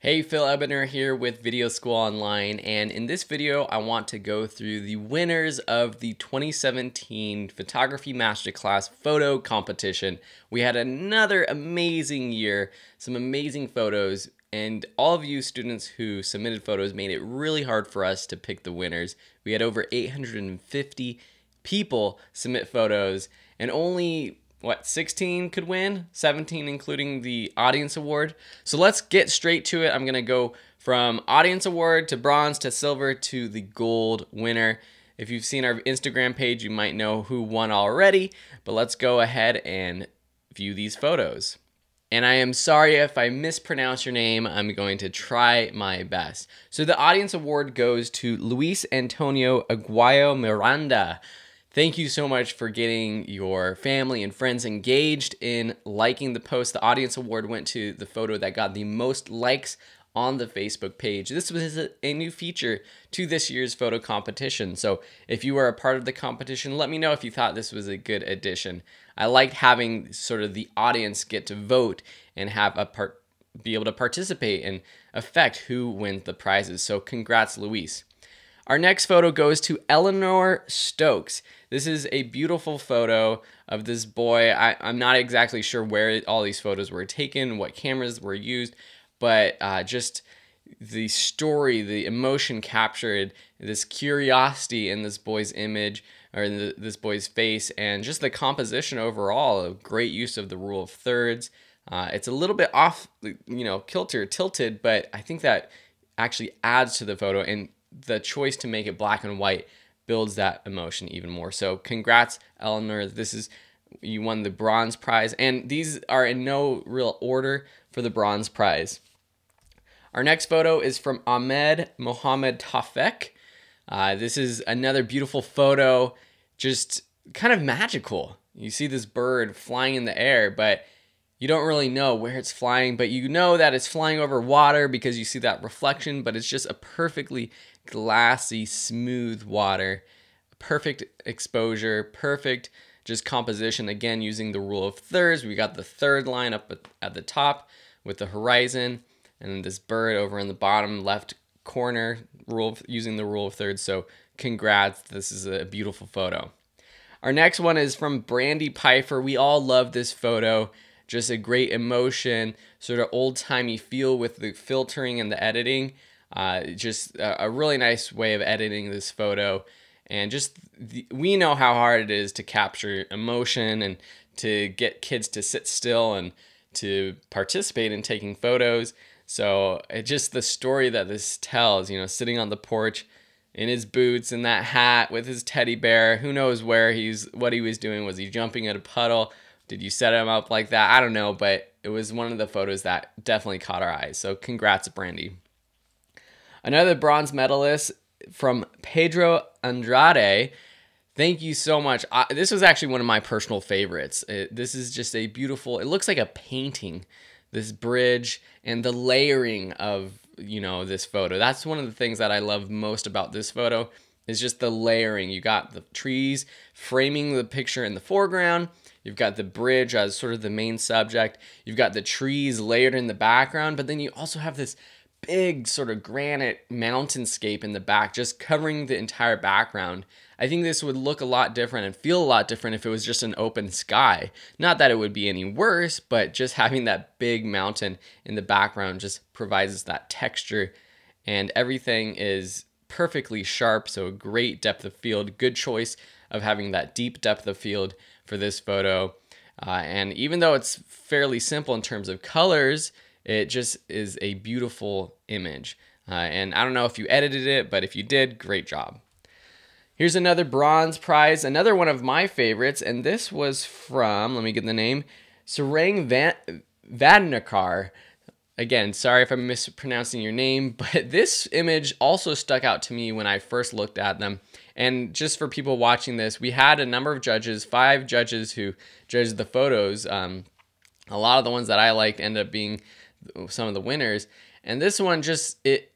Hey, Phil Ebner here with Video School Online, and in this video I want to go through the winners of the 2017 Photography Masterclass photo competition. We had another amazing year, some amazing photos, and all of you students who submitted photos made it really hard for us to pick the winners. We had over 850 people submit photos, and only 16 could win, 17 including the audience award. So let's get straight to it. I'm gonna go from audience award to bronze to silver to the gold winner. If you've seen our Instagram page, you might know who won already, but let's go ahead and view these photos. And I am sorry if I mispronounce your name. I'm going to try my best. So the audience award goes to Luis Antonio Aguayo Miranda. Thank you so much for getting your family and friends engaged in liking the post. The audience award went to the photo that got the most likes on the Facebook page. This was a new feature to this year's photo competition. So if you were a part of the competition, let me know if you thought this was a good addition. I liked having sort of the audience get to vote and have be able to participate and affect who wins the prizes. So congrats, Luis. Our next photo goes to Eleanor Stokes. This is a beautiful photo of this boy. I'm not exactly sure where all these photos were taken, what cameras were used, but just the story, the emotion captured, this curiosity in this boy's image, or in this boy's face, and just the composition overall, a great use of the rule of thirds. It's a little bit off, tilted, but I think that actually adds to the photo, and the choice to make it black and white builds that emotion even more. So congrats, Eleanor. You won the bronze prize, and these are in no real order for the bronze prize. Our next photo is from Ahmed Mohammed Tafek. This is another beautiful photo, just kind of magical. You see this bird flying in the air, but you don't really know where it's flying, but you know that it's flying over water because you see that reflection, but it's just a perfectly glassy, smooth water. Perfect exposure, perfect just composition. Again, using the rule of thirds. We got the third line up at the top with the horizon, and then this bird over in the bottom left corner, using the rule of thirds. So congrats, this is a beautiful photo. Our next one is from Brandy Pfeiffer. We all love this photo. Just a great emotion, sort of old-timey feel with the filtering and the editing. Just a really nice way of editing this photo. And we know how hard it is to capture emotion and to get kids to sit still and to participate in taking photos. So just the story that this tells, sitting on the porch in his boots and that hat with his teddy bear. Who knows what he was doing? Was he jumping at a puddle? Did you set him up like that? I don't know, but it was one of the photos that definitely caught our eyes. So congrats, Brandy. Another bronze medalist from Pedro Andrade. Thank you so much. This was actually one of my personal favorites. This is just a beautiful, it looks like a painting, this bridge and the layering of, this photo. That's one of the things that I love most about this photo is just the layering. You got the trees framing the picture in the foreground. You've got the bridge as sort of the main subject. You've got the trees layered in the background, but then you also have this big sort of granite mountainscape in the back, just covering the entire background. I think this would look a lot different and feel a lot different if it was just an open sky. Not that it would be any worse, but just having that big mountain in the background just provides that texture, and everything is perfectly sharp, so a great depth of field. Good choice of having that deep depth of field for this photo. And even though it's fairly simple in terms of colors, it just is a beautiful image. And I don't know if you edited it, but if you did, great job. Here's another bronze prize, another one of my favorites, and this was from, let me get the name, Sarang Vadnakar. Again, sorry if I'm mispronouncing your name, but this image also stuck out to me when I first looked at them. And just for people watching this, we had a number of judges, 5 judges who judged the photos. A lot of the ones that I liked ended up being some of the winners. And this one it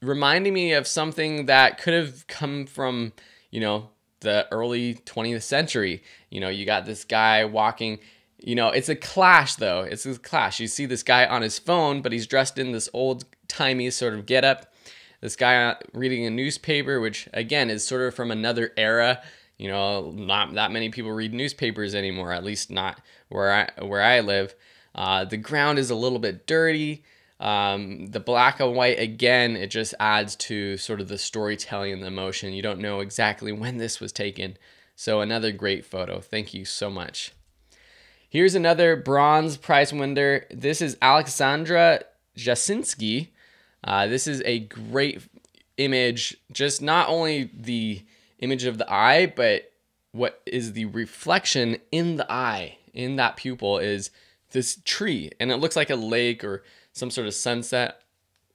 reminded me of something that could have come from, the early 20th century. You got this guy walking, You know, it's a clash though. It's a clash. You see this guy on his phone, but he's dressed in this old-timey sort of getup. This guy reading a newspaper, which again is sort of from another era. You know, not that many people read newspapers anymore, at least not where I live. The ground is a little bit dirty. The black and white, again, it just adds to sort of the storytelling and the emotion. You don't know exactly when this was taken. So another great photo. Thank you so much. Here's another bronze prize winner. This is Alexandra Jasinski. This is a great image, just not only the image of the eye, but what is the reflection in the eye, in that pupil, is this tree. And it looks like a lake or some sort of sunset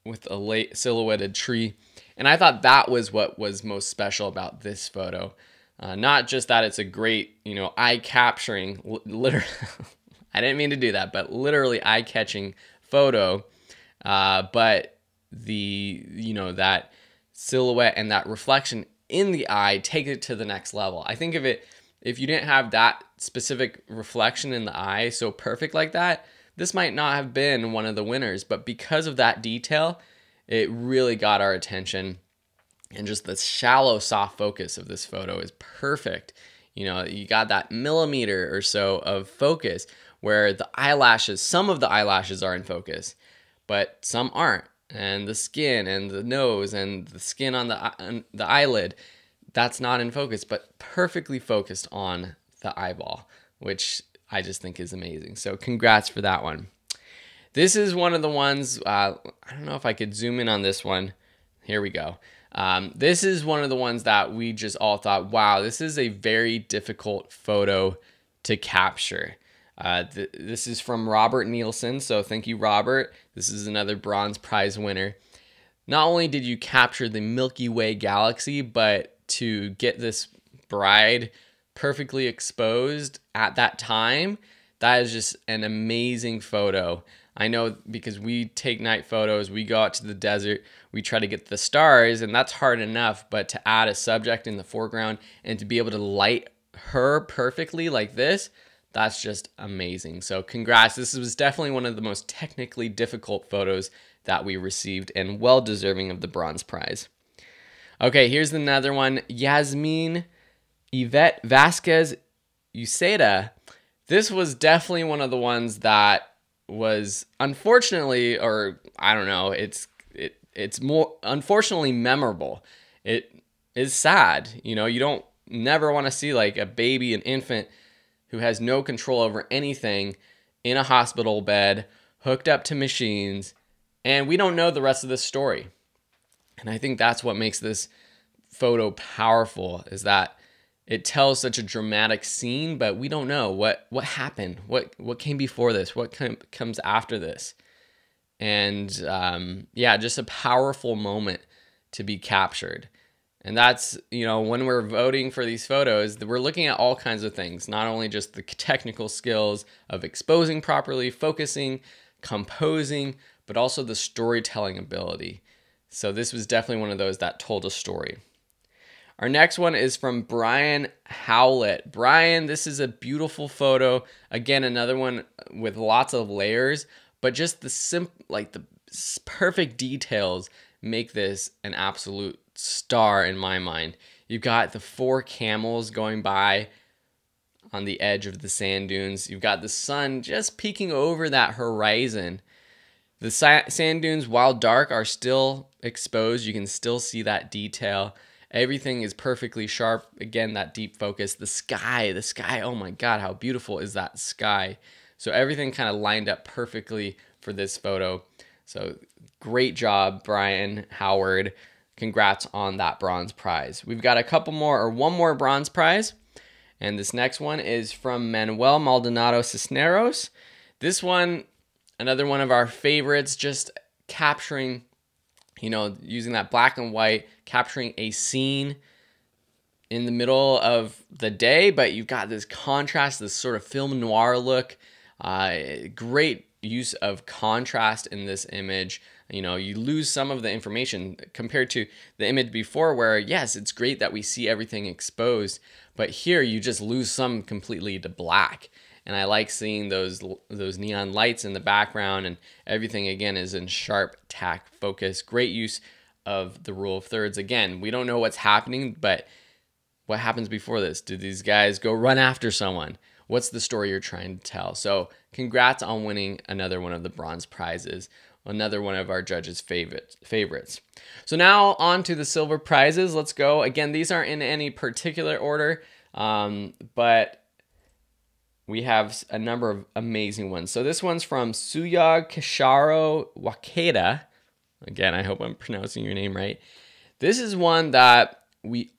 with a silhouetted tree. And I thought that was what was most special about this photo. Not just that it's a great, you know, eye-capturing, literally, I didn't mean to do that, but literally eye-catching photo, but the, you know, that silhouette and that reflection in the eye take it to the next level. I think if you didn't have that specific reflection in the eye so perfect like that, this might not have been one of the winners, but because of that detail, it really got our attention. And just the shallow, soft focus of this photo is perfect. You know, you got that millimeter or so of focus where the eyelashes, some of the eyelashes are in focus, but some aren't. And the skin and the nose and the skin on the eyelid, that's not in focus, but perfectly focused on the eyeball, which I just think is amazing. So congrats for that one. This is one of the ones, I don't know if I could zoom in on this one. Here we go. This is one of the ones that we just all thought, wow, this is a very difficult photo to capture. This is from Robert Nielsen, so thank you, Robert. This is another bronze prize winner. Not only did you capture the Milky Way galaxy, but to get this bride perfectly exposed at that time, that is just an amazing photo. I know because we take night photos, we go out to the desert, we try to get the stars, and that's hard enough, but to add a subject in the foreground and to be able to light her perfectly like this, that's just amazing. So congrats. This was definitely one of the most technically difficult photos that we received and well deserving of the bronze prize. Okay, here's another one. Yasmin Yvette Vasquez Uceda. This was definitely one of the ones that was unfortunately, or I don't know, it's more unfortunately memorable. It is sad. You know, you don't never want to see like a baby, an infant who has no control over anything in a hospital bed, hooked up to machines, and we don't know the rest of this story. And I think that's what makes this photo powerful, is that it tells such a dramatic scene, but we don't know what happened, what came before this, what comes after this. And yeah, just a powerful moment to be captured. And that's, you know, when we're voting for these photos, we're looking at all kinds of things, not only just the technical skills of exposing properly, focusing, composing, but also the storytelling ability. So this was definitely one of those that told a story. Our next one is from Brian Howlett. Brian, this is a beautiful photo. Again, another one with lots of layers, but just the perfect details make this an absolute star in my mind. You've got the 4 camels going by on the edge of the sand dunes. You've got the sun just peeking over that horizon. The sand dunes, while dark, are still exposed. You can still see that detail. Everything is perfectly sharp. Again, that deep focus. The sky, oh my God, how beautiful is that sky? So everything kind of lined up perfectly for this photo. So great job, Brian Howard. Congrats on that bronze prize. We've got a couple more, or one more bronze prize. And this next one is from Manuel Maldonado Cisneros. This one, another one of our favorites, just capturing, you know, using that black and white, capturing a scene in the middle of the day, but you've got this contrast, this sort of film noir look. Great use of contrast in this image. You know, you lose some of the information compared to the image before where, yes, it's great that we see everything exposed, but here you just lose some completely to black. and I like seeing those neon lights in the background, and everything again is in sharp tack focus. Great use of the rule of thirds. Again, we don't know what's happening, but what happens before this? Do these guys go run after someone? What's the story you're trying to tell? So congrats on winning another one of the bronze prizes, another one of our judges' favorites. So now on to the silver prizes. Let's go. Again, these aren't in any particular order, but we have a number of amazing ones. So this one's from Suyog Kisharo Wakeda. Again, I hope I'm pronouncing your name right. This is one that we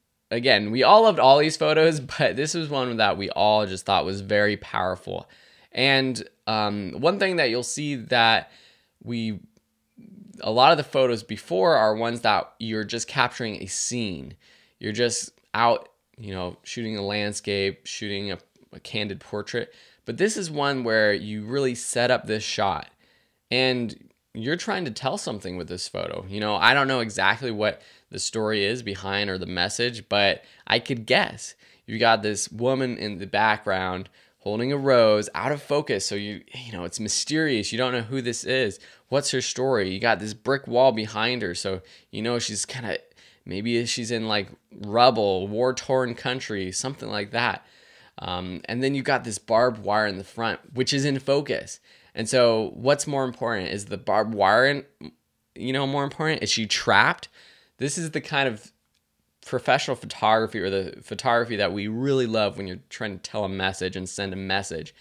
all loved all these photos, but this was one that we all just thought was very powerful. And one thing that you'll see that a lot of the photos before are ones that you're just capturing a scene. You're just out, shooting a landscape, shooting a candid portrait. But this is one where you really set up this shot and you're trying to tell something with this photo. I don't know exactly what the story is behind or the message, but I could guess. You got this woman in the background holding a rose out of focus. So it's mysterious. You don't know who this is. What's her story? You got this brick wall behind her. So, she's maybe she's in like rubble, war-torn country, something like that. And then you got this barbed wire in the front, which is in focus. And so what's more important? Is the barbed wire, more important? Is she trapped? This is the kind of professional photography, or the photography that we really love when you're trying to tell a message and send a message.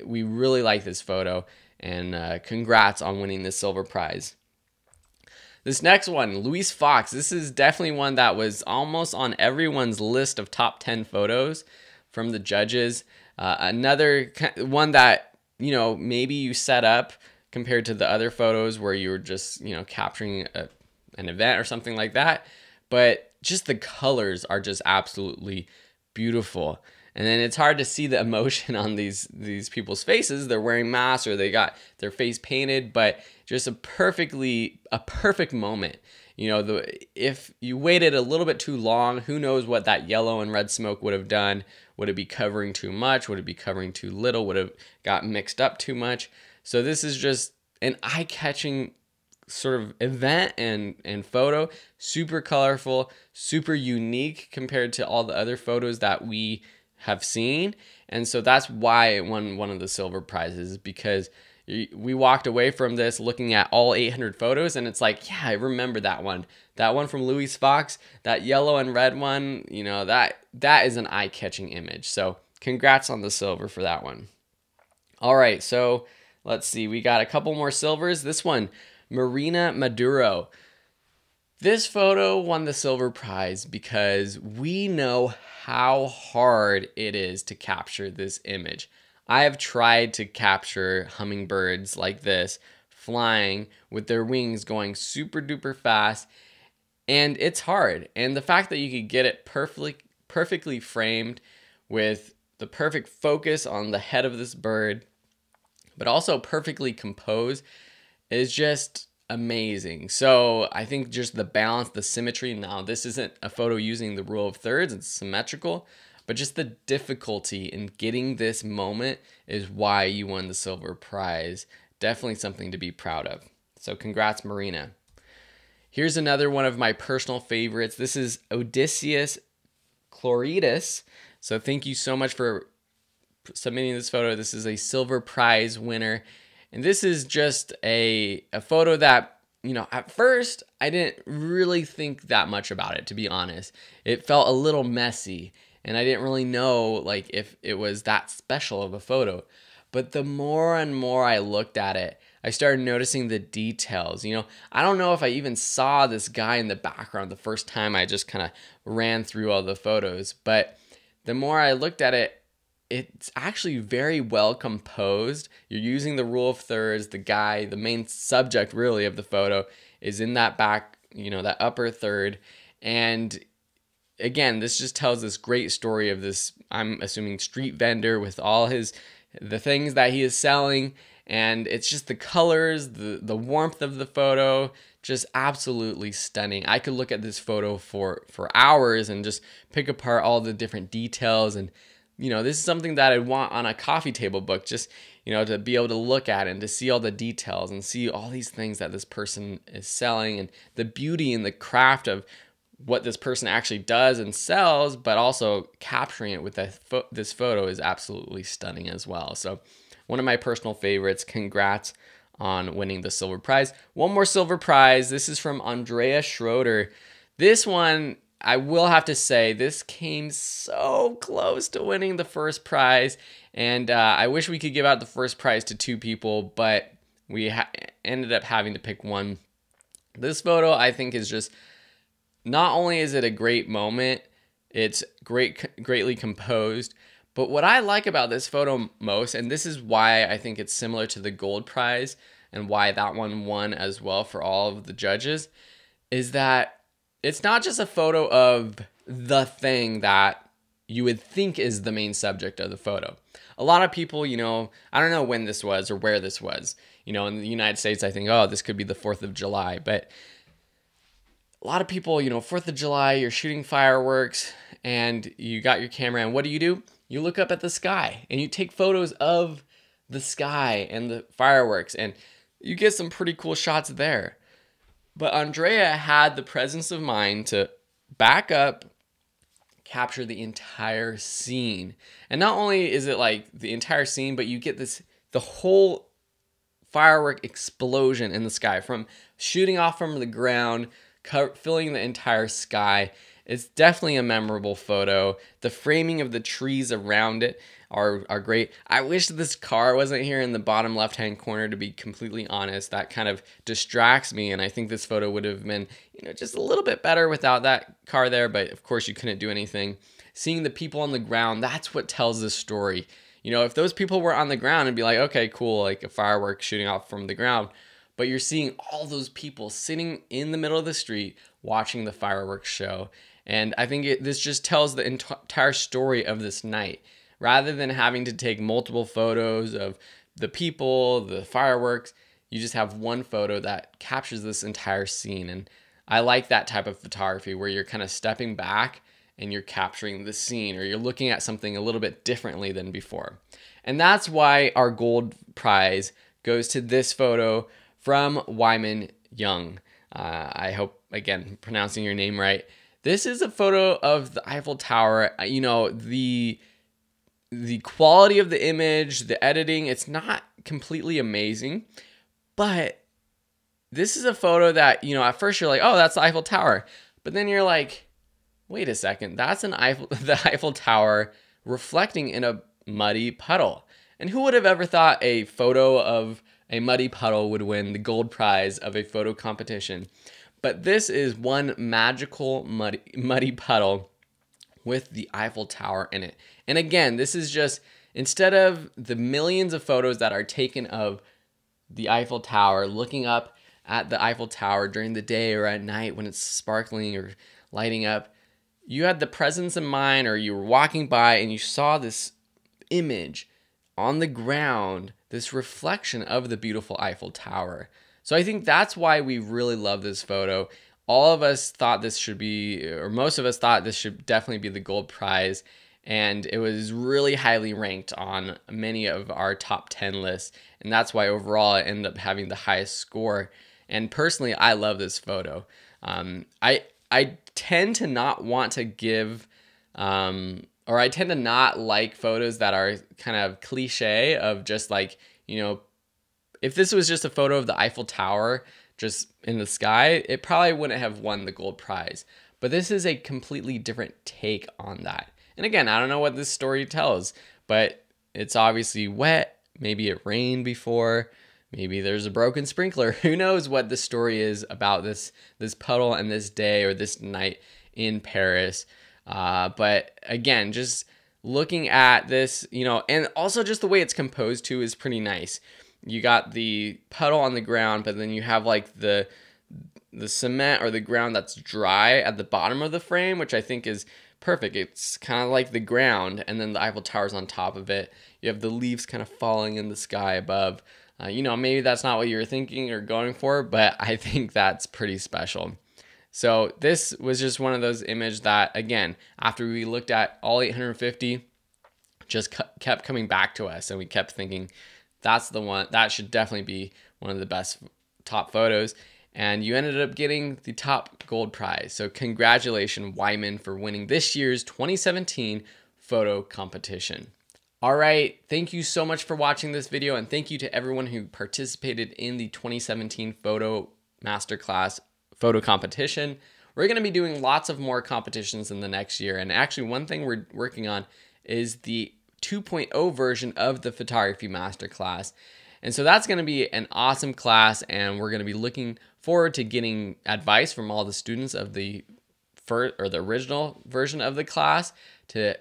We really like this photo, and congrats on winning this silver prize. This next one, Luis Fox. This is definitely one that was almost on everyone's list of top 10 photos from the judges. Another one that, maybe you set up compared to the other photos where you were just, capturing an event or something like that. But just the colors are just absolutely beautiful. And then it's hard to see the emotion on these people's faces. They're wearing masks or they got their face painted, but just a perfect moment. If you waited a little bit too long, who knows what that yellow and red smoke would have done? Would it be covering too much? Would it be covering too little? Would it got mixed up too much? So this is just an eye-catching sort of event and photo. Super colorful, super unique compared to all the other photos that we have seen. And so that's why it won one of the silver prizes, because we walked away from this looking at all 800 photos and it's like, yeah, I remember that one from Luis Fox, that yellow and red one, that is an eye-catching image. So congrats on the silver for that one. All right, so let's see, we got a couple more silvers. This one, Marina Maduro. This photo won the silver prize because we know how hard it is to capture this image. I have tried to capture hummingbirds like this, flying with their wings going super duper fast, and it's hard. And the fact that you could get it perfectly framed with the perfect focus on the head of this bird, but also perfectly composed, is just amazing. So I think just the balance, the symmetry. Now this isn't a photo using the rule of thirds, it's symmetrical, but just the difficulty in getting this moment is why you won the silver prize. Definitely something to be proud of. So congrats, Marina. Here's another one of my personal favorites. This is Odysseus Chloridas. So thank you so much for submitting this photo. This is a silver prize winner. And this is just a photo that, at first I didn't really think that much about it, to be honest. It felt a little messy and I didn't really know if it was that special of a photo. But the more and more I looked at it, I started noticing the details. I don't know if I even saw this guy in the background the first time I just kind of ran through all the photos. But the more I looked at it, it's actually very well composed. You're using the rule of thirds. The main subject really of the photo is in that back, that upper third. And again, this just tells this great story of this, I'm assuming, street vendor with all the things that he is selling. And it's just the colors, the warmth of the photo, just absolutely stunning. I could look at this photo for hours and just pick apart all the different details and this is something that I'd want on a coffee table book, just, to be able to look at it and to see all the details and see all these things that this person is selling and the beauty and the craft of what this person actually does and sells, but also capturing it with this photo is absolutely stunning as well. So one of my personal favorites. Congrats on winning the silver prize. One more silver prize. This is from Andrea Schroeder. This one, I will have to say, this came so close to winning the first prize. And I wish we could give out the first prize to 2 people, but we ended up having to pick one. This photo, I think, is just, not only is it a great moment, it's greatly composed, but what I like about this photo most, and this is why I think it's similar to the gold prize and why that one won as well for all of the judges, is that it's not just a photo of the thing that you would think is the main subject of the photo. A lot of people, I don't know when this was or where this was. In the United States, I think, oh, this could be the 4th of July. But a lot of people, 4th of July, you're shooting fireworks and you got your camera, and what do? You look up at the sky and you take photos of the sky and the fireworks, and you get some pretty cool shots there. But Andrea had the presence of mind to back up, capture the entire scene. And not only is it like the entire scene, but you get the whole firework explosion in the sky, from shooting off from the ground, filling the entire sky. It's definitely a memorable photo. The framing of the trees around it are great. I wish this car wasn't here in the bottom left-hand corner, to be completely honest. That kind of distracts me, and I think this photo would have been, just a little bit better without that car there, but of course you couldn't do anything. Seeing the people on the ground, that's what tells the story. If those people were on the ground, it'd be like, okay, cool, like a firework shooting off from the ground. But you're seeing all those people sitting in the middle of the street watching the fireworks show. And I think this just tells the entire story of this night. Rather than having to take multiple photos of the people, the fireworks, you just have one photo that captures this entire scene. And I like that type of photography where you're kind of stepping back and you're capturing the scene, or you're looking at something a little bit differently than before. And that's why our gold prize goes to this photo from Wyman Young. I hope, again, pronouncing your name right. This is a photo of the Eiffel Tower. The quality of the image, the editing, it's not completely amazing, but this is a photo that, at first you're like, oh, that's the Eiffel Tower. But then you're like, wait a second, that's the Eiffel Tower reflecting in a muddy puddle. And who would have ever thought a photo of a muddy puddle would win the gold prize of a photo competition? But this is one magical muddy puddle with the Eiffel Tower in it. And again, this is just, instead of the millions of photos that are taken of the Eiffel Tower, looking up at the Eiffel Tower during the day or at night when it's sparkling or lighting up, you had the presence of mind, or you were walking by and you saw this image on the ground, this reflection of the beautiful Eiffel Tower. So I think that's why we really love this photo. All of us thought this should be, or most of us thought this should definitely be the gold prize. And it was really highly ranked on many of our top 10 lists. And that's why overall it ended up having the highest score. And personally, I love this photo. I tend to not want to give, or I tend to not like photos that are kind of cliche of just like, if this was just a photo of the Eiffel Tower just in the sky, it probably wouldn't have won the gold prize. But this is a completely different take on that. And again, I don't know what this story tells, but it's obviously wet. Maybe it rained before. Maybe there's a broken sprinkler. Who knows what the story is about this puddle and this day or this night in Paris. But again, just looking at this, and also just the way it's composed too is pretty nice. You got the puddle on the ground, but then you have like the cement or the ground that's dry at the bottom of the frame, which I think is perfect. It's kind of like the ground, and then the Eiffel Tower's on top of it. You have the leaves kind of falling in the sky above. Maybe that's not what you were thinking or going for, but I think that's pretty special. So this was just one of those images that, again, after we looked at all 850, just kept coming back to us, and we kept thinking that's the one that should definitely be one of the best top photos, and you ended up getting the top gold prize. So congratulations, Wyman, for winning this year's 2017 photo competition. All right, thank you so much for watching this video, and thank you to everyone who participated in the 2017 photo masterclass photo competition. We're going to be doing lots of more competitions in the next year, and actually one thing we're working on is the 2.0 version of the photography masterclass. And so that's going to be an awesome class, and we're going to be looking forward to getting advice from all the students of the original version of the class to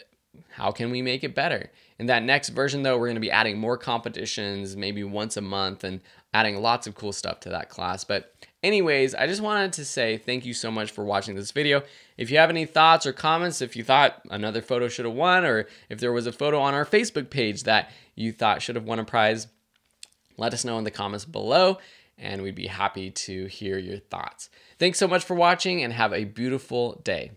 how can we make it better. In that next version, though, we're going to be adding more competitions, maybe once a month, and adding lots of cool stuff to that class. But anyways, I just wanted to say thank you so much for watching this video. If you have any thoughts or comments, if you thought another photo should have won, or if there was a photo on our Facebook page that you thought should have won a prize, let us know in the comments below, and we'd be happy to hear your thoughts. Thanks so much for watching, and have a beautiful day.